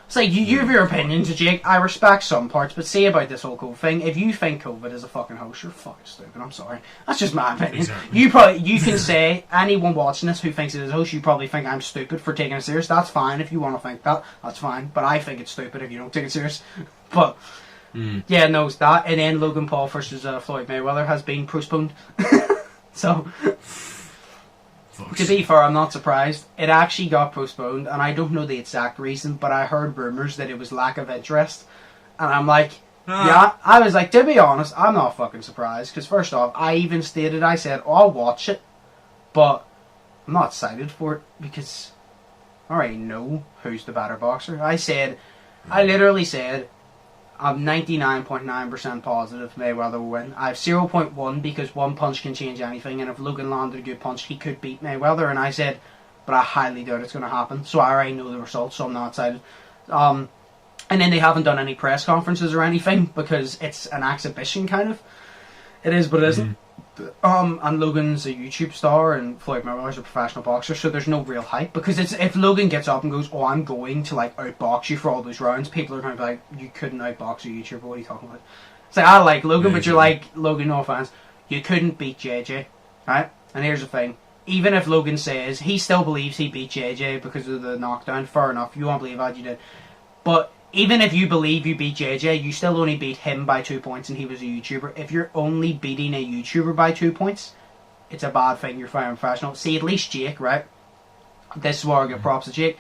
It's like, you have your opinion to Jake. I respect some parts, but say about this whole COVID thing, if you think COVID is a fucking hoax, you're fucking stupid. I'm sorry. That's just my opinion. Exactly. You can say, anyone watching this who thinks it is a hoax, you probably think I'm stupid for taking it serious. That's fine if you want to think that. That's fine. But I think it's stupid if you don't take it serious. But, yeah, no, it's that. And then Logan Paul versus Floyd Mayweather has been postponed. So... To be fair, I'm not surprised. It actually got postponed, and I don't know the exact reason, but I heard rumours that it was lack of interest. And I'm like, yeah, I was like, to be honest, I'm not fucking surprised, because first off, I even stated, I said, oh, I'll watch it, but I'm not excited for it, because I already know who's the better boxer. I literally said, I'm 99.9% positive Mayweather will win. I have 0.1 because one punch can change anything, and if Logan landed a good punch, he could beat Mayweather. And I said, but I highly doubt it's going to happen. So I already know the results, so I'm not excited. And then they haven't done any press conferences or anything because it's an exhibition, kind of. It is, but it isn't. And Logan's a YouTube star and Floyd Mayweather's a professional boxer, so there's no real hype, because if Logan gets up and goes, oh, I'm going to like outbox you for all those rounds, people are going to be like, you couldn't outbox a YouTuber, what are you talking about? It's like, I like Logan, but you're like, Logan, no offense, you couldn't beat JJ, right? And here's the thing, even if Logan says he still believes he beat JJ because of the knockdown, fair enough, you won't believe that, you did, but even if you believe you beat JJ, you still only beat him by 2 points and he was a YouTuber. If you're only beating a YouTuber by 2 points, it's a bad thing you're fighting professional. See, at least Jake, right? This is where I give props to Jake.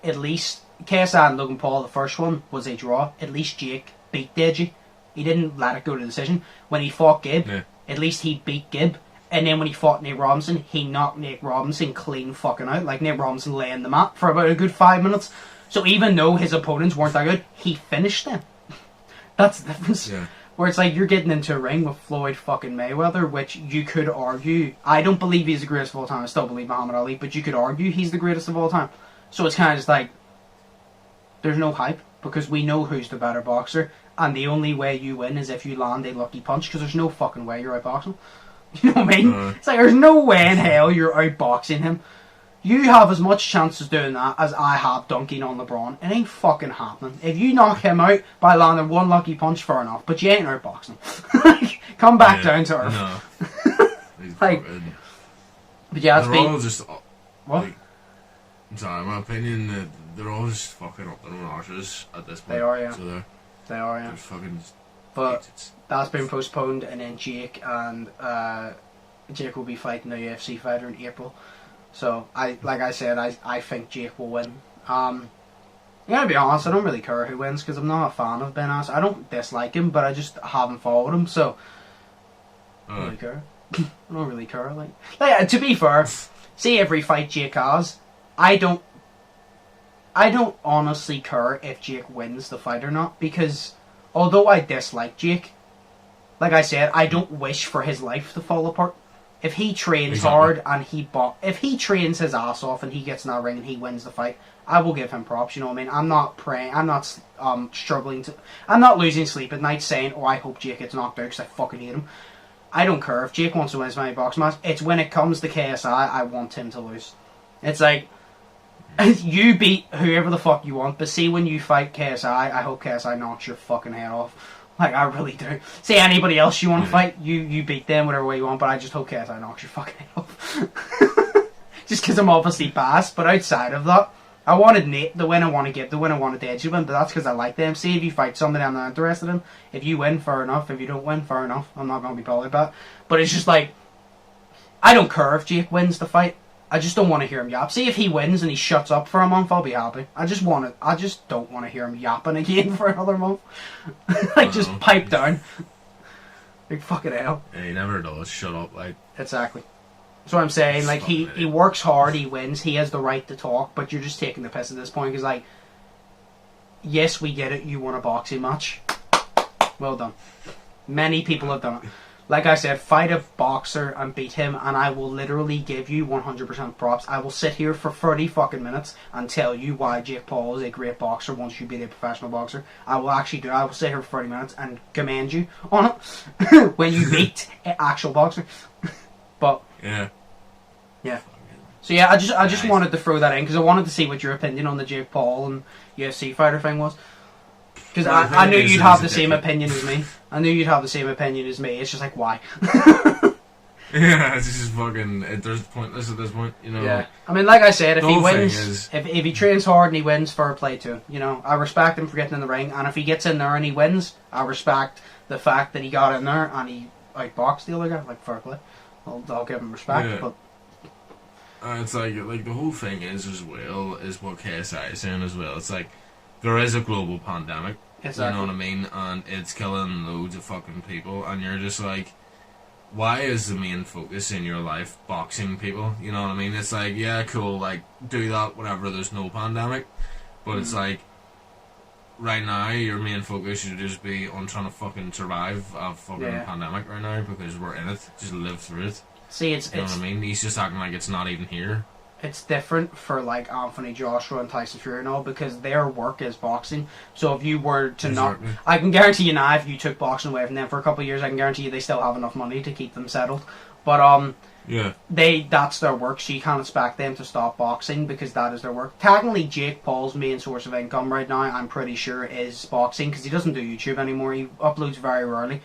At least KSI and Logan Paul, the first one, was a draw. At least Jake beat Deji. He didn't let it go to decision. When he fought Gibb, at least he beat Gibb. And then when he fought Nate Robinson, he knocked Nate Robinson clean fucking out. Like, Nate Robinson lay in the mat for about a good 5 minutes. So even though his opponents weren't that good, he finished them. That's the difference. Yeah. Where it's like you're getting into a ring with Floyd fucking Mayweather, which you could argue, I don't believe he's the greatest of all time. I still believe Muhammad Ali, but you could argue he's the greatest of all time. So it's kind of just like, there's no hype, because we know who's the better boxer, and the only way you win is if you land a lucky punch, because there's no fucking way you're outboxing. You know what I mean? It's like, there's no way in hell you're outboxing him. You have as much chance of doing that as I have dunking on LeBron. It ain't fucking happening. If you knock him out by landing one lucky punch, fair enough, but you ain't outboxing. Come back down to earth. No. Like, but yeah, it's they're all just... What? Like, I'm sorry, in my opinion, they're all just fucking up their own arses at this point. They are, yeah. So they are, yeah. they're fucking... But that's been postponed, and then Jake will be fighting the UFC fighter in April. So like I said, I think Jake will win. I'm gonna be honest, I don't really care who wins because I'm not a fan of Ben Askren. I don't dislike him, but I just haven't followed him, so I don't really care. I don't really care. Like to be fair, see every fight Jake has, I don't honestly care if Jake wins the fight or not, because although I dislike Jake, like I said, I don't wish for his life to fall apart. If he trains hard and if he trains his ass off and he gets in that ring and he wins the fight, I will give him props. You know what I mean? I'm not praying. I'm not struggling to. I'm not losing sleep at night saying, "Oh, I hope Jake gets knocked out because I fucking hate him." I don't care if Jake wants to win his money box match. It's when it comes to KSI, I want him to lose. It's like you beat whoever the fuck you want, but see when you fight KSI, I hope KSI knocks your fucking head off. Like, I really do. See, anybody else you want to fight, you beat them whatever way you want, but I just hope KSI knocks your fucking head off. Just because I'm obviously biased, but outside of that, I wanted Nate to win, I want to give the win, I wanted Edge to win, but that's because I like them. See, if you fight somebody I'm not interested in, if you win, fair enough. If you don't win, fair enough. I'm not going to be bothered about it. But it's just like, I don't care if Jake wins the fight. I just don't want to hear him yap. See, if he wins and he shuts up for a month, I'll be happy. I just don't want to hear him yapping again for another month. Like, just pipe down. Like, fucking hell. Yeah, he never does. Shut up, like. Exactly. That's what I'm saying. Like, he works hard, he wins, he has the right to talk, but you're just taking the piss at this point, because, like, yes, we get it, you won a boxing match. Well done. Many people have done it. Like I said, fight a boxer and beat him, and I will literally give you 100% props. I will sit here for 30 fucking minutes and tell you why Jake Paul is a great boxer once you beat a professional boxer. I will actually do it. I will sit here for 30 minutes and commend you on it when you beat an actual boxer. But yeah. So yeah, I just wanted to throw that in because I wanted to see what your opinion on the Jake Paul and UFC fighter thing was. Because I knew you'd have the same opinion as me. I knew you'd have the same opinion as me. It's just like, why? Yeah, it's just fucking... There's pointless at this point, you know? Yeah. I mean, like I said, if he wins... If he trains hard and he wins, fair play to him. You know, I respect him for getting in the ring. And if he gets in there and he wins, I respect the fact that he got in there and he outboxed the other guy. Like, fair play. I'll give him respect, yeah. but... It's like the whole thing is as well, is what KSI is saying as well. It's like, there is a global pandemic. Exactly. You know what I mean? And it's killing loads of fucking people. And you're just like, why is the main focus in your life boxing people? You know what I mean? It's like, yeah, cool, like, do that whenever there's no pandemic. But it's like, right now, your main focus should just be on trying to fucking survive a fucking pandemic right now, because we're in it. Just live through it. See, you know what I mean? He's just acting like it's not even here. It's different for like Anthony Joshua and Tyson Fury and all, because their work is boxing. So if you were to not, I can guarantee you now, if you took boxing away from them for a couple of years, I can guarantee you they still have enough money to keep them settled. But yeah, that's their work, so you can't expect them to stop boxing because that is their work. Technically, Jake Paul's main source of income right now, I'm pretty sure, is boxing, because he doesn't do YouTube anymore. He uploads very rarely.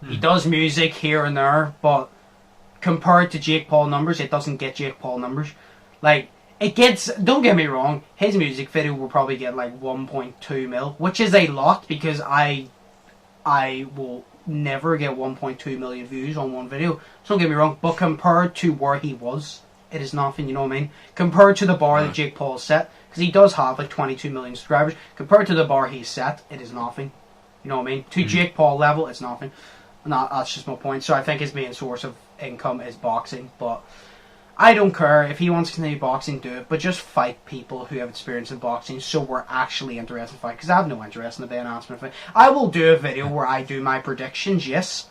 He does music here and there, but compared to Jake Paul numbers, it doesn't get Jake Paul numbers. Like, it gets, don't get me wrong, his music video will probably get like 1.2 mil, which is a lot, because I will never get 1.2 million views on one video. So don't get me wrong, but compared to where he was, it is nothing, you know what I mean? Compared to the bar that Jake Paul set, because he does have like 22 million subscribers, compared to the bar he set, it is nothing. You know what I mean? To Jake Paul level, it's nothing. And that's just my point. So I think his main source of income is boxing, but I don't care. If he wants to continue boxing, do it. But just fight people who have experience in boxing so we're actually interested in fight. Because I have no interest in the Ben Askren fight. I will do a video where I do my predictions, yes.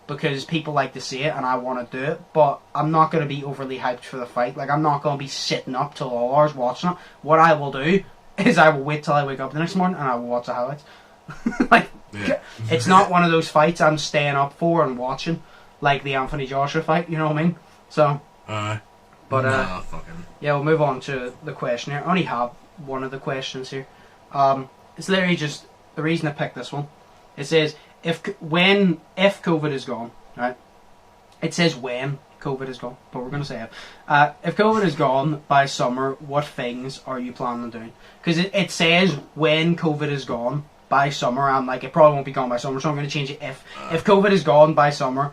Because people like to see it and I want to do it. But I'm not going to be overly hyped for the fight. Like, I'm not going to be sitting up till all hours watching it. What I will do is I will wait till I wake up the next morning and I will watch the highlights. Like, it's not one of those fights I'm staying up for and watching. Like the Anthony Joshua fight, you know what I mean? So... But yeah, we'll move on to the question here. I only have one of the questions here. It's literally just the reason I picked this one. It says if COVID is gone, right? It says when COVID is gone, but we're gonna say it. If COVID is gone by summer, what things are you planning on doing? Because it says when COVID is gone by summer. I'm like, it probably won't be gone by summer, so I'm gonna change it. If COVID is gone by summer.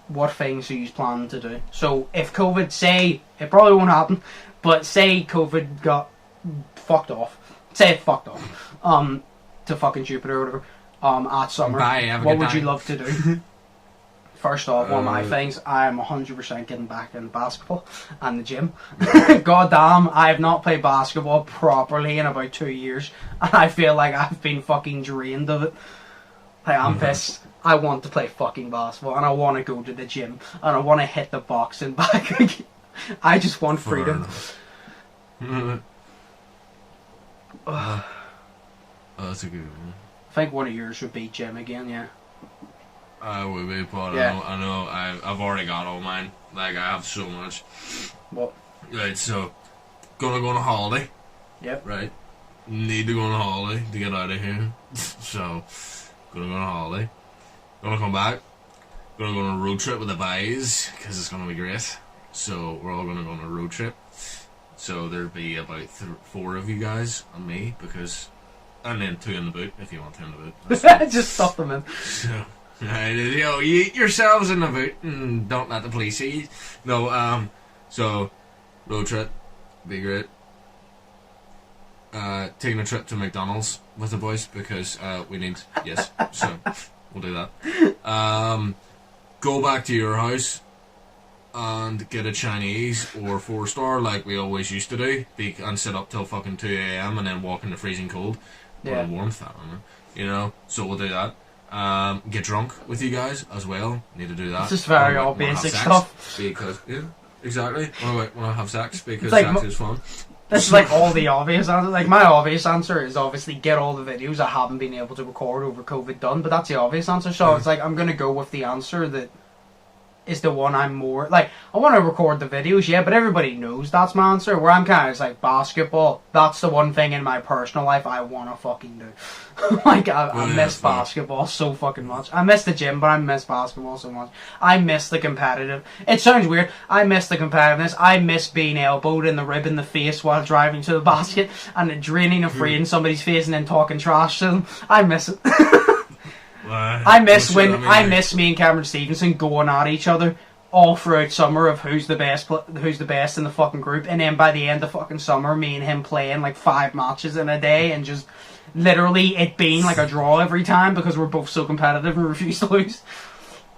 What things are you planning to do? So if COVID, say, it probably won't happen, but say COVID got fucked off, say it fucked off, to fucking Jupiter or whatever, at summer, what would you love to do? First off, one of my things, I am 100% getting back in basketball and the gym. God damn, I have not played basketball properly in about 2 years, and I feel like I've been fucking drained of it. Like, I'm pissed. I want to play fucking basketball, and I want to go to the gym, and I want to hit the boxing back again. I just want freedom. Oh, that's a good one. I think one of yours would be gym again, yeah. I would be, but yeah. I know, I've already got all mine. Like, I have so much. What? Right, so, gonna go on a holiday. Yep. Right. Need to go on a holiday to get out of here. So, gonna go on a holiday. Gonna come back. Gonna go on a road trip with the boys, because it's gonna be great. So, we're all gonna go on a road trip. So, there'll be about 4 of you guys and me, because... And then 2 in the boot, if you want 2 in the boot. Just stuff them in. So... you know, you eat yourselves in the boot and don't let the police see you. No, so, road trip, be great. Taking a trip to McDonald's with the boys because we need, yes, so we'll do that. Go back to your house and get a Chinese or 4-star like we always used to do, and sit up till fucking 2 AM and then walk in the freezing cold. Put a warmth on it, you know, so we'll do that. Get drunk with you guys as well. Need to do that. It's just very all basic stuff. Because, yeah, exactly. Want to have sex because like sex is fun. This is like all the obvious answers. Like, my obvious answer is obviously get all the videos I haven't been able to record over COVID done, but that's the obvious answer. So it's like, I'm going to go with the answer that is the one I'm more... Like, I want to record the videos, yeah, but everybody knows that's my answer. Where I'm kind of like, basketball, that's the one thing in my personal life I want to fucking do. Like, I miss basketball so fucking much. I miss the gym, but I miss basketball so much. I miss the competitive... It sounds weird. I miss the competitiveness. I miss being elbowed in the rib in the face while driving to the basket and the draining of free in somebody's face and then talking trash to them. I miss it. I miss me and Cameron Stevenson going at each other all throughout summer of who's the best in the fucking group, and then by the end of fucking summer, me and him playing like 5 matches in a day and just literally it being like a draw every time because we're both so competitive and refuse to lose.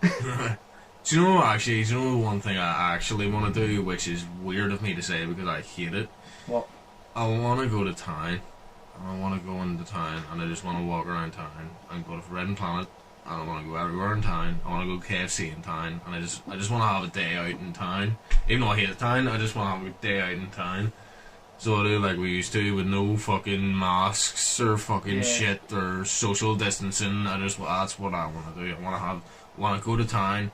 Do you know one thing I actually want to do, which is weird of me to say because I hate it? What? I want to go to town. I want to go into town and I just want to walk around town and go to Red Planet. I don't want to go everywhere in town. I want to go KFC in town, and I just want to have a day out in town. Even though I hate town, I just want to have a day out in town. So I do like we used to, with no fucking masks or fucking shit or social distancing. That's what I want to do. I want to go to town.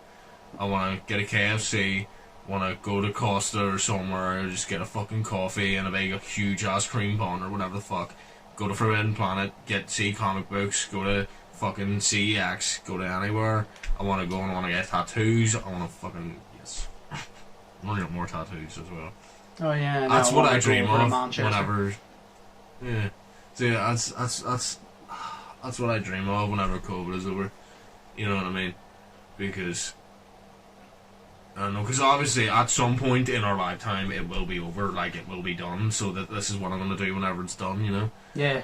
I want to get a KFC. Want to go to Costa or somewhere, or just get a fucking coffee and a big huge ass cream bun or whatever the fuck. Go to Forbidden Planet, see comic books, go to fucking CEX, go to anywhere. I want to go and I want to get tattoos. I want to fucking, yes. I want to get more tattoos as well. Oh yeah, that's what I dream of whenever. Yeah, so yeah, that's what I dream of whenever COVID is over. You know what I mean? Because I don't know, because obviously at some point in our lifetime it will be over, like it will be done. So that this is what I'm gonna do whenever it's done. You know? Yeah.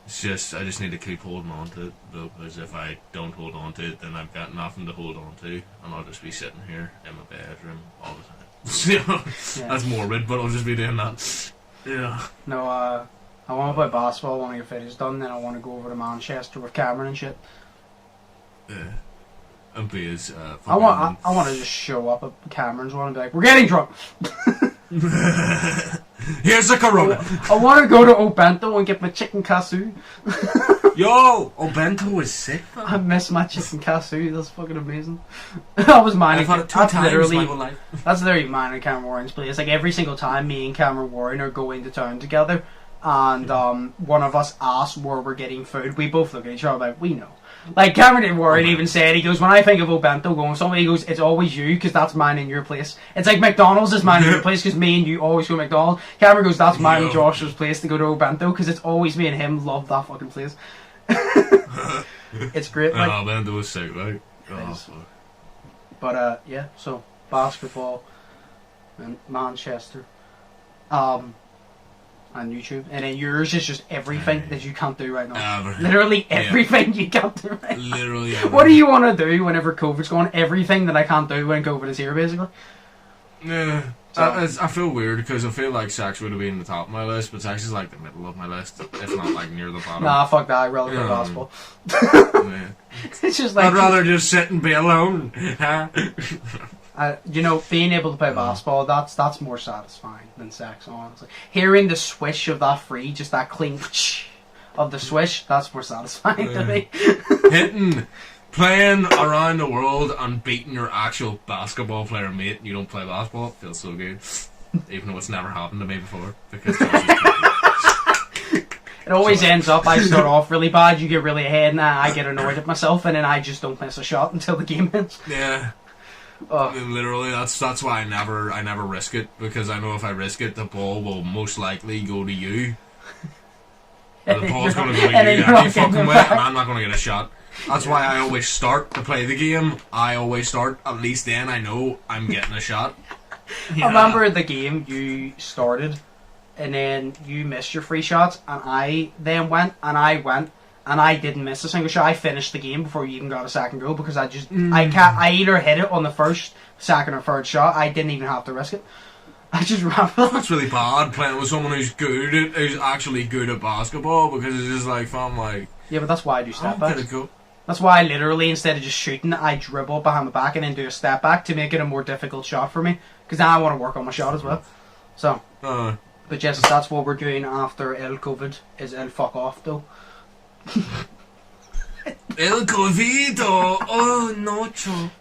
It's just I just need to keep holding on to it, though, because if I don't hold on to it, then I've got nothing to hold on to, and I'll just be sitting here in my bedroom all the time. You know? Yeah. That's morbid, but I'll just be doing that. Yeah. No, I want to play basketball. I want to get videos done. Then I want to go over to Manchester with Cameron and shit. Yeah. And be as I want to just show up at Cameron's one and be like, we're getting drunk. Here's the Corona. I want to go to Obento and get my chicken cassou. Yo, Obento is sick. Man. I miss my chicken cassou. That's fucking amazing. I was mine. I've had it 2 times my whole life. That's literally mine and Cameron Warren's place. Like every single time me and Cameron Warren are going to town together, and one of us asks where we're getting food, we both look at each other like, we know. Like Cameron Warren even said, he goes, when I think of Obento going somewhere, he goes, it's always you because that's mine and your place. It's like McDonald's is mine and your place because me and you always go to McDonald's. Cameron goes, that's mine and Joshua's place to go to Obento because it's always me and him love that fucking place. It's great. Like, Obento is sick, like. But yeah, so basketball and Manchester. On YouTube, and then yours is just everything that you can't do right now. Literally everything you can't do right now. Literally everything. What do you want to do whenever COVID's gone? Everything that I can't do when COVID is here, basically. Yeah. I feel weird because I feel like sex would have been the top of my list, but sex is like the middle of my list, if not like near the bottom. Nah, fuck that. I'd rather play basketball. Yeah. It's just like I'd rather just sit and be alone. you know, being able to play basketball, that's more satisfying than sex, honestly. Hearing the swish of that free, just that clean of the swish, that's more satisfying to me. Playing around the world and beating your actual basketball player mate, you don't play basketball, it feels so good. Even though it's never happened to me before. Because it always ends up, I start off really bad, you get really ahead, and I get annoyed at myself, and then I just don't miss a shot until the game ends. Yeah. I mean, literally, that's why I never risk it, because I know if I risk it, the ball will most likely go to you. Or the ball's going to go to you any fucking way, and I'm not going to get a shot. That's why I always start to play the game. I always start, at least then I know I'm getting a shot. Yeah. I remember the game you started, and then you missed your free shots, and I then went, and I didn't miss a single shot. I finished the game before you even got a second goal because I either hit it on the first, second, or third shot. I didn't even have to risk it. I just ran. That's really bad playing with someone who's actually good at basketball, because it's just like, fam, like. Yeah, but that's why I do step backs. Go. That's why I literally, instead of just shooting, I dribble behind my back and then do a step back to make it a more difficult shot for me. Because now I want to work on my shot as well. So. But yes, that's what we're doing after El COVID, is El fuck off though. El Covido, oh no.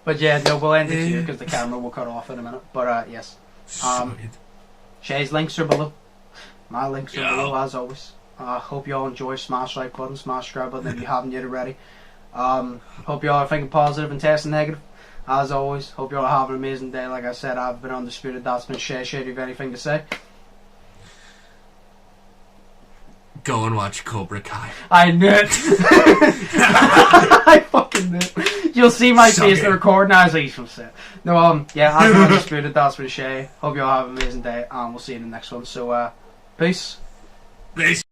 But yeah, no, we'll end it here because the camera will cut off in a minute. But yes, Sheas' links are below. My links are below as always. Hope you all enjoy. Smash like button, smash subscribe button if you haven't yet already. Hope you all are thinking positive and testing negative. As always, hope you all have an amazing day. Like I said, I've been Undisputed. That's been Sheas. Do you have anything to say? Go and watch Cobra Kai. I knew it. I fucking knew it. You'll see my face in the recording as I from set. No, yeah, I've been Undisputed. That's been Shay. Hope you all have an amazing day, and we'll see you in the next one. So, peace. Peace.